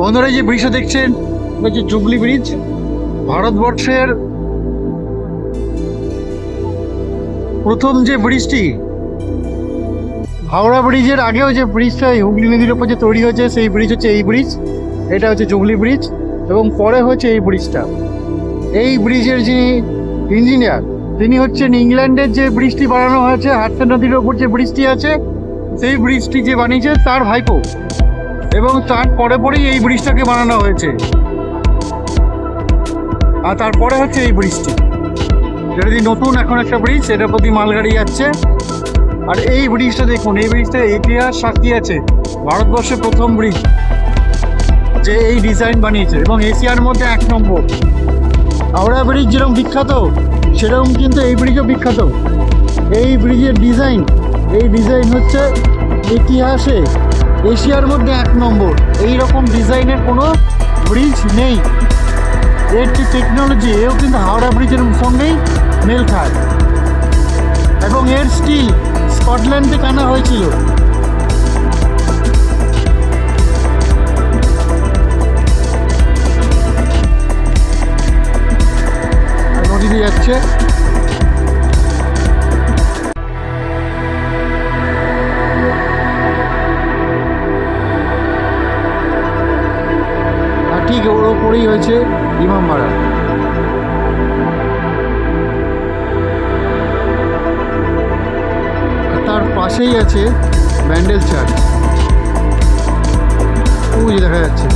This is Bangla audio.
বন্ধুরা, এই যে ব্রিজটা দেখছেন এটা হচ্ছে জুবলি ব্রিজ। ভারতবর্ষের প্রথম যে ব্রিজটি, হাওড়া ব্রিজের আগেও যে ব্রিজটা হুগলি নদীর ওপর যে তৈরি হয়েছে সেই ব্রিজ হচ্ছে এই ব্রিজ। এটা হচ্ছে জুবলি ব্রিজ এবং পরে হচ্ছে এই ব্রিজটা। এই ব্রিজের যিনি ইঞ্জিনিয়ার তিনি হচ্ছেন ইংল্যান্ডের যে ব্রিজটি বানানো হয়েছে হাডসন নদীর ওপর যে ব্রিজটি আছে সেই ব্রিজটি যে বানিয়েছে তার ভাইপো, এবং তার পরে পরেই এই ব্রিজটাকে বানানো হয়েছে। আর তারপরে হচ্ছে এই ব্রিজটি, যেটা দিয়ে নতুন এখন একটা ব্রিজ, এটার প্রতি মালগাড়ি যাচ্ছে। আর এই ব্রিজটা দেখুন, এই ব্রিজটা ইতিহাস সাক্ষী আছে। ভারতবর্ষের প্রথম ব্রিজ যে এই ডিজাইন বানিয়েছে এবং এশিয়ার মধ্যে 1 নম্বর। হাওড়া ব্রিজ যেরকম বিখ্যাত সেরকম কিন্তু এই ব্রিজও বিখ্যাত। এই ব্রিজের ডিজাইন, এই ডিজাইন হচ্ছে ইতিহাসে এশিয়ার মধ্যে 1 নম্বর। এই রকম ডিজাইনের কোনো ব্রিজ নেই। এর যে টেকনোলজি, এও কিন্তু হাওড়া ব্রিজের সঙ্গেই মেল খায়। এবং এর স্টিল স্কটল্যান্ড থেকে আনা হয়েছিল। নদী দিয়ে যাচ্ছে। আর ঠিক ওর ওপরেই হয়েছে ইমামবাড়া। তার পাশেই আছে ব্যান্ডেল চার্চ, ওই দেখা যাচ্ছে।